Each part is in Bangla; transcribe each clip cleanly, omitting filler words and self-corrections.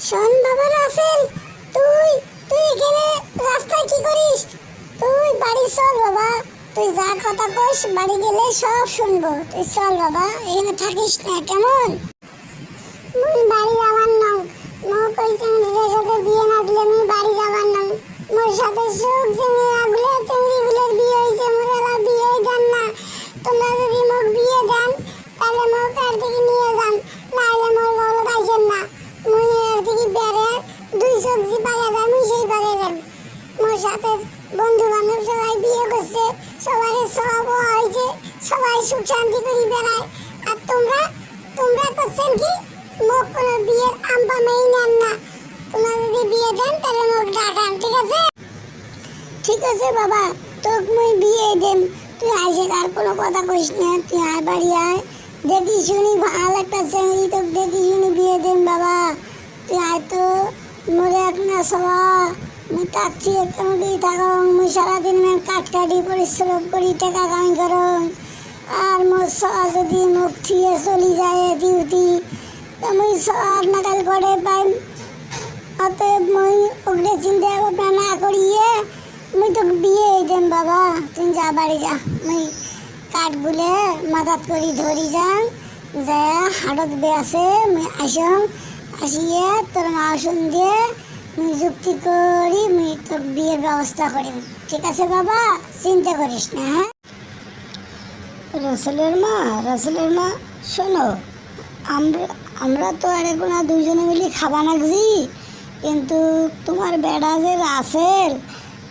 শোন বাবা রাসেল, তুই তুই এখানে রাস্তায় কি করিস? তুই বাড়ি চল বাবা, তুই যা কথা কইস বাড়ি গেলে সব শুনবো। তুই চল বাবা, এখানে থাকিস না কেমন? মুই বাড়ি যাবার নাম, মো কইছে নিজের সাথে বিয়ে না দিলে আমি বাড়ি যাবার নাম। মোর সাথে সুখ চিংড়ি আগলে চিংড়ি গুলোর বিয়ে হয়েছে, মোর এলা বিয়ে দেন না। তোমরা যদি মোক বিয়ে দেন তাহলে মোক আর দিকে নিয়ে যান, নাহলে মোর বড় দাইছেন না। মুই এর দিকে বেড়ে দুই সবজি পাকে দেন, মুই সেই পাকে দেন। মোর সাথে বন্ধু বান্ধব সবাই বিয়ে করছে, সবাই সব হয়েছে, সবাই সুখ শান্তি করে বেড়ায়। আর তোমরা তোমরা করছেন কি? মোক কোনো বিয়ের আম্বা মেয়ে নেন না। তোমরা যদি বিয়ে দেন তাহলে মোক ডাকান, ঠিক আছে? ঠিক আছে বাবা, তোকে মুই বিয়ে দেম। তুই আইসে আর কোনো কথা কইস না, তুই আয় বাড়ি আয়। দেখি শুনি ভালো একটা চেংড়ি তোকে দেখি শুনি বিয়ে দেম বাবা। তুই আয় তো, মোরে এক না সবা মুই থাকছি একটু থাকং। মুই সারাদিন কাটি পরিশ্রম করি, টাকা কামাই করং। আর মোর সবা যদি মুখ থিয়ে চলি যায় ডিউটি, তা মুই সব নাকাল করে পাইম। অতএব মুই ওগুলো চিন্তা ভাবনা না করিয়ে মুই তোকে বিয়ে দেম বাবা। তুই যা বাড়ি যা, মুই কাঠগুলো মাথাত করি ধরি যাং, যা হাটত বেয়াছে মুই আসং। আসিয়ে তোর মা দিয়ে মুই যুক্তি করি, মুই তোর বিয়ের ব্যবস্থা করিম, ঠিক আছে বাবা? চিন্তা করিস না। হ্যাঁ রাসেলের মা শোনো, আমরা তো আর এখন দুইজনে মিলে খাবা নাকছি, কিন্তু তোমার বেড়া যে রাসেল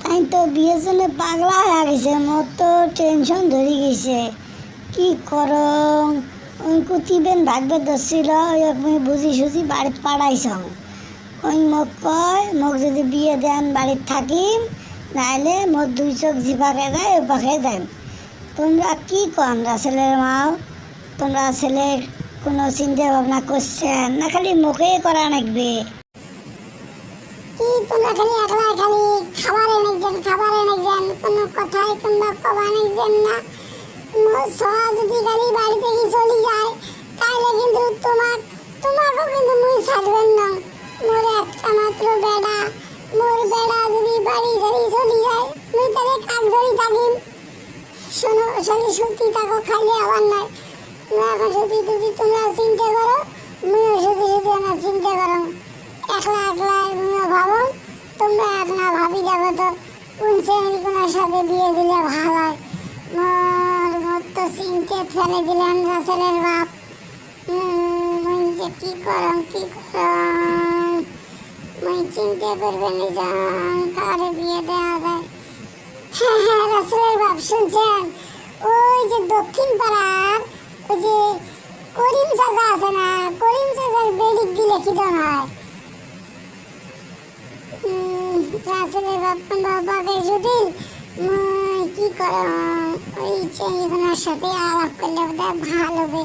তাই তো বিয়ের জন্য পাগলা হয়ে গেছে। মোর তো টেনশন ধরে গেছে, কি করং। ওই কুতিবেন ভাগবে ধরছিল, ওই বুঝি সুঝি বাড়িতে পাড়াইছ। ওই মোক কয় মোক যদি বিয়ে দেন বাড়িতে থাকিম, নাহলে মোর দুই চোখ যে পাখে যায় ওই পাখে যাই। তোমরা কি কন রাসেলের মাও? তোমরা ছেলের কোনো চিন্তা ভাবনা করছেন না খালি মুখে করা নাকবে? কি তোমরা খালি একলা খালি খাবার এনেছেন, কোনো কথাই তোমরা কবা এনেছেন না। মোর সহা যদি খালি বাড়ি থেকে চলে যায় তাহলে কিন্তু তোমাকেও কিন্তু মুই ছাড়বেন না। মোর একটা মাত্র বেড়া, মোর বেড়া যদি বাড়ি ঝাড়ি চলে যায় মুই তাহলে কাক ধরি থাকিম। শোনো শনি সত্যি থাকো, খাইলে আবার নয়। এখন যদি তোমরা চিন্তা করো, মুইও শুধু আমার চিন্তা করো। একলা মুইও ভাবো, তোমরা এক না ভাবি যাবো তো কোন শ্রেণীর সাথে বিয়ে দিলে ভালো হয়। মোর তো চিনতে ফেলে দিলেন রাসেলের বাপ। মুই যে কি করম মুই চিন্তা করবেন কারে বিয়ে দেওয়া যায়। হ্যাঁ রাসেলের বাপ শুনছেন? ওই যে দক্ষিণ পাড়ার ওই যে করিম চাচা আছে না, করিম চাচার বেডিক দিলে কি দন হয়? রাসেলের বাবাকে যদি কি করম, ওই চেনিগুনার সাথে আলাপ করলে বোধহয় ভালো হবে।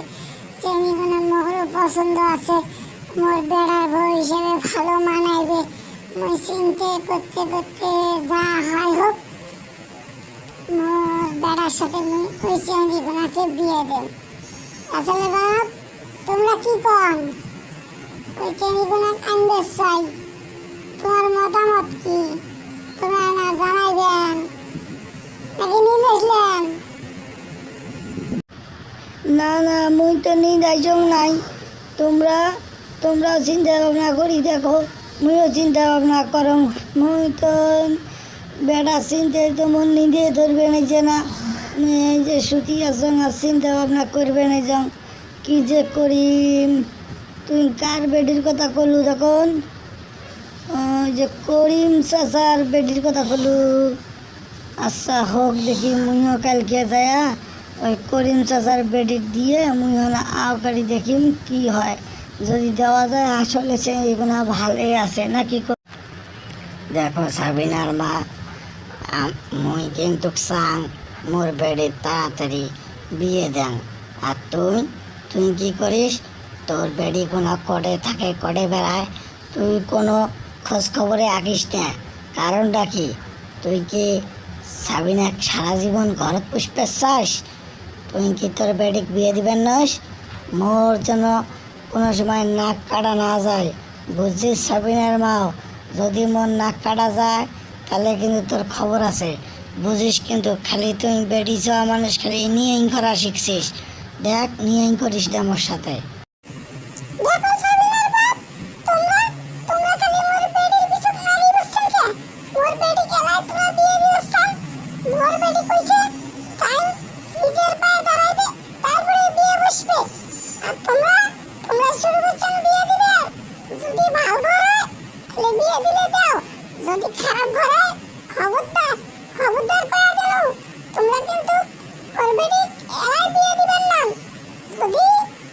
চেনিগুনা মোরও পছন্দ আছে, মোর বেড়ার বউ হিসেবে ভালো মানাইবে। মুই চিন্তা করতে করতে যা হয় হোক, মোর বেড়ার সাথে মুই ওই চেনিগুনাকে বিয়ে দেব। রাসেলের বাপ তোমরা কি কন? ওই চেনিগুনা আনবে চাই, তোমার মতামত কি? তোমরা না জানাইবেন নাকি নিয়ে আসলেন? না মুই তো নিয়ে যাইছং নাই। তোমরা চিন্তা ভাবনা করি দেখো, মুইও চিন্তা ভাবনা করং। মুই তো বেড়া চিন্তা তো মন নিজে ধরবে নিছে না, এই যে সুতি আসং আর চিন্তা ভাবনা করবে না যাও কি যে করিম। তুই কার বেডির কথা কলু তখন? যে করিম চাচার বেডির কথা কলু। আচ্ছা হোক, দেখি মুইও কালকে যায়া ওই করিম চাচার বেডির দিয়ে মুইও আওকারি দেখিম কি হয়। যদি দেওয়া যায় আসলে সে এগুলো ভালোই আছে নাকি? দেখো সাবিনার মা, মুই কিন্তু চাং মোর বেডির তাড়াতাড়ি বিয়ে দেন। আর তুই কি করিস? তোর বেডি কোনো করে থাকে, করে বেড়ায়, তুই কোনো খোঁজ খবরে আঁকিস না। কারণটা কি? তুই কি সাবিনা সারা জীবন ঘরত পুষতে চাস? তুই কি তোর বেডিক বিয়ে দিবেন নস? মোর যেন কোনো সময় নাক কাটা না যায়, বুঝছিস সাবিনার মাও, যদি মন না কাটা যায় তাহলে কিন্তু তোর খবর আছে। বুঝিস কিন্তু খালি তুই বেডি চাওয়া মানুষ খালি নিয়েই করা শিখছিস। দেখ নিয়েই করিস না আমার সাথে। দেখো সাবিনার বাপ, তোমরা তোমরা খালি মোর বেডির পিছন লাগি বসছেন কে? মোর বেডি গেলাই তোমরা বিয়ে দিবছেন। মোর বেডি কইছে তাই নিজের পায়ে দাঁড়াইবে, তারপরে বিয়ে বসবে। আর তোমরা তোমরা শুরু করছেন বিয়ে দিবে। যদি ভালো ঘর হয় তাহলে বিয়ে দিলে দাও, যদি খারাপ ঘর হয় খবরদার খবরদার কয়া গেল। তোমরা কিন্তু মোর বেডি এলাই বিয়ে দিবেন না। যদি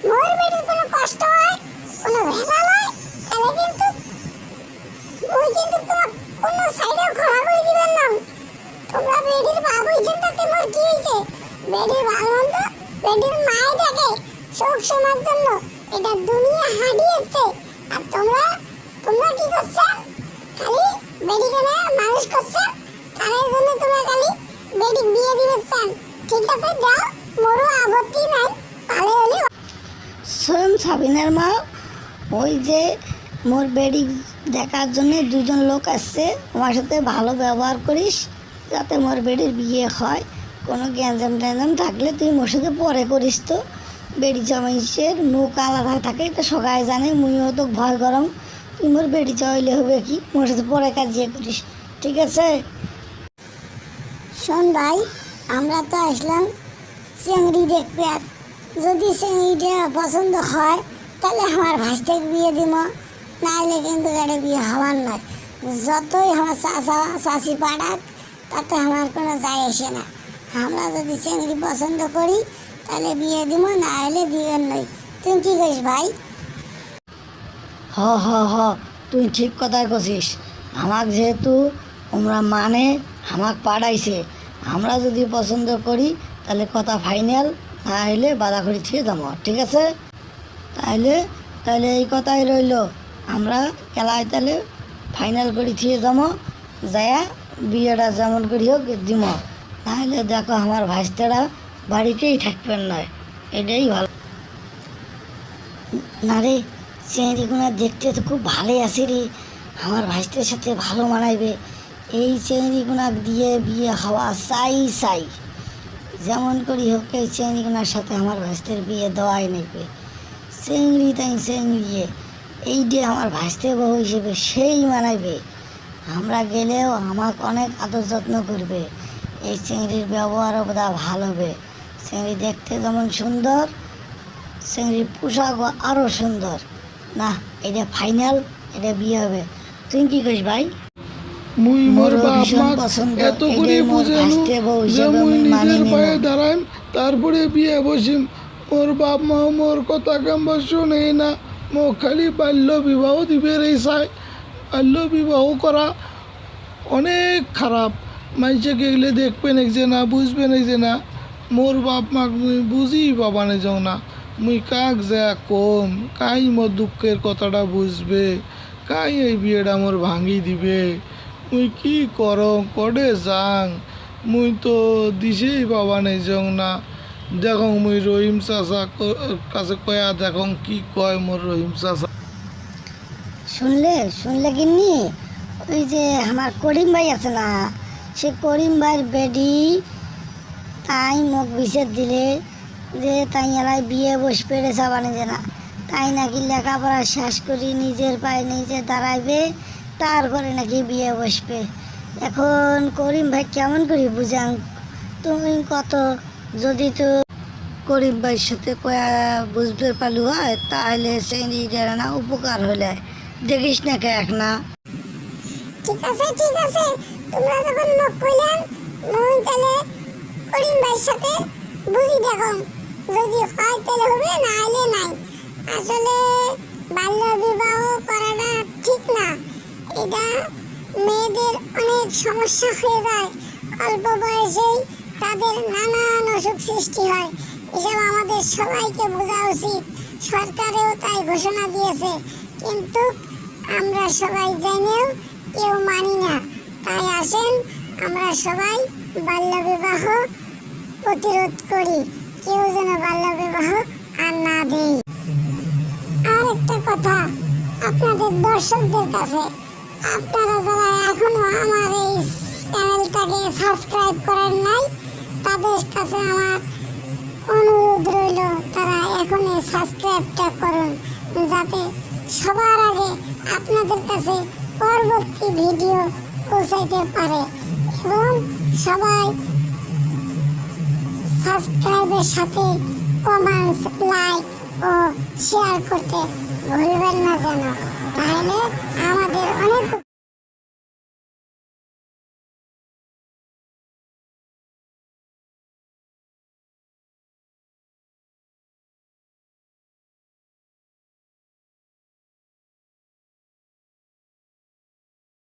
মোর বেডির কোনো কষ্ট হয়, কোনো ভেজাল হয়, তাহলে কিন্তু ওই কিন্তু তোমার কোনো সাইডে ক্ষমা করে দিবেন না। তোমরা বেডির বাপ হইছেন তাতে মোর কি হয়েছে? বেডির ভালো মন্দ বেডির মাই দেখে শোক শোনার জন্য। এটা দুনিয়া হারিয়েছে। আর তোমরা তোমরা কি করছেন? খালি বেডিকে না মানুষ করছেন, তার জন্য তোমরা খালি বেডি বিয়ে দিবেন। ঠিক আছে, দাও, মোরও আপত্তি নাই। ভালো হলে শোন সাবিনার মা, ওই যে মোর বেডি দেখার জন্য দুজন লোক আসছে, আমার সাথে ভালো ব্যবহার করিস যাতে মোর বেডির বিয়ে হয়। কোনো গ্যাঞ্জাম ট্যাঞ্জাম থাকলে তুই মোর সাথে পরে করিস। তো বেডি জামাইসের মুখ আলাদা থাকে, এটা সবাই জানে। মুইও তো ভয় গরম, তুই মোর বেডি চাইলে হবে কি, মোর সাথে পরে কাজিয়ে করিস, ঠিক আছে? শোন ভাই, আমরা তো আসলাম চিংড়ি দেখবে। আর যদি চিংড়িটা পছন্দ হয় তাহলে আমার ভাইটাকে বিয়ে দিব, নাহলে কিন্তু গাড়ি বিয়ে হওয়ার নয়। যতই আমার চাচা চাচি পাড়াক তাতে আমার কোনো যায় আসে না। আমরা যদি চিংড়ি পছন্দ করি তাহলে বিয়ে দিব, না হলে দিবেন নই। তুই কি করিস ভাই? হ হ হ, তুই ঠিক কথাই কছিস। আমাক যেহেতু আমরা মানে আমাক পাঠাইছে, আমরা যদি পছন্দ করি তাহলে কথা ফাইনাল, না হলে বাঁধাখড়ি থেকে যাবো, ঠিক আছে? তাইলে তাহলে এই কথাই রইল, আমরা খেলায় তাহলে ফাইনাল করি থেকে যাবো, যায়া বিয়েটা যেমন করি হোক দিব। নাহলে দেখো আমার ভাইস্তারা বাড়িতেই থাকবেন নয়, এটাই ভালো। না রে, চেংড়িগুলো দেখতে তো খুব ভালোই আছে রে, আমার ভাইস্তের সাথে ভালো মানাইবে। এই চেংড়িগুনা দিয়ে বিয়ে হওয়া চাই চাই, যেমন করি হোক এই চেংড়িগুনার সাথে আমার ভাইস্তের বিয়ে দেওয়াই নেবে। চেংড়ি তাই চেংড়ি, এই দিয়ে আমার ভাইস্তে বউ হিসেবে সেই মানাইবে। আমরা গেলেও আমাকে অনেক আদর যত্ন করবে। এই চিংড়ির ব্যবহারও বোধ ভালো হবে। চিংড়ি দেখতে যেমন সুন্দর, চিংড়ির পোশাকও আরও সুন্দর। না, এটা ফাইনাল, এটা বিয়ে হবে। তুই কি করিস ভাই? মুই মোর মোরও বাপ ভীষণ মা পছন্দ, এত করে এটাই মোর বুঝানো ভাইস্তে বউ যে হিসেবে মুই আমি মানি নিজের পায়ে নিলাম। দাঁড়াইম, তারপরে বিয়ে বসিম। মোর বাপ মা মোর কথা কেমন শোনেই না, মোক খালি বাল্য বিবাহ দিবে রে চাই। বাল্য বিবাহ করা অনেক খারাপ। মানুষে গেলে দেখবেন এক যে না, বুঝবেন এক যে না। মোর বাপ মাক মুই বুঝি পাবা না যাও না। মুই কাক যা কম, কাই মোর দুঃখের কথাটা বুঝবে, কাই এই বিয়েটা মোর ভাঙি দিবে। মুই কি করম, কডে যাং, মুই তো দিশেই পাবা নাই যাও না। দেখো মুই রহিম চাচা কাছে কয়া দেখো কি কয় মোর রহিম চাচা। শুনলে শুনলে কিনি, ওই যে আমার করিম ভাই আছে না, সে করিম ভাইয়ের বেডি তাই মোক বিচার দিলে যে তাই এলাই বিয়ে বসবে রে চাবানি যে না, তাই নাকি লেখাপড়া শেষ করি নিজের পায়ে নিজে দাঁড়াইবে, তারপরে নাকি বিয়ে বসবে। এখন করিম ভাই কেমন করি বুঝাং, তুমি কত? যদি তো করিম ভাইয়ের সাথে কয়া বুঝতে পারলু হয় তাহলে সেই না উপকার হলে। দেখিস না কে এক না। ঠিক আছে ঠিক আছে, তোমরা যখন মুখ কইলেন মুই তাহলে করিম ভাইয়ের সাথে বুঝি দেখো, যদি হয় তাহলে হবে, না হলে নাই। আসলে বাল্য বিবাহ করাটা ঠিক না। এটা মেয়েদের অনেক সমস্যা হয়ে যায়, অল্প বয়সেই তাদের নানান অসুখ সৃষ্টি হয়। এসব আমাদের সবাইকে বোঝা উচিত। সরকারেও তাই ঘোষণা দিয়েছে, কিন্তু আমরা সবাই জেনেও কেউ মানি না। তাই আসেন আমরা সবাই বাল্যবিবাহ প্রতিরোধ করি, কেউ যেন বাল্যবিবাহ আর না দেয়। আর একটা কথা, আপনাদের দর্শকদের কাছে, আপনারা যারা এখনো আমার এই চ্যানেলটাকে সাবস্ক্রাইব করেন নাই, তাদের কাছে আমার অনুরোধ রইল তারা এখনই সাবস্ক্রাইবটা করুন, যাতে সবার আগে আপনাদের কাছে পরবর্তী ভিডিও পৌঁছাইতে পারে। এবং সবাই সাবস্ক্রাইবের সাথে কমেন্টস, লাইক ও শেয়ার করতে ভুলবেন না যেন, তাহলে আমাদের অনেক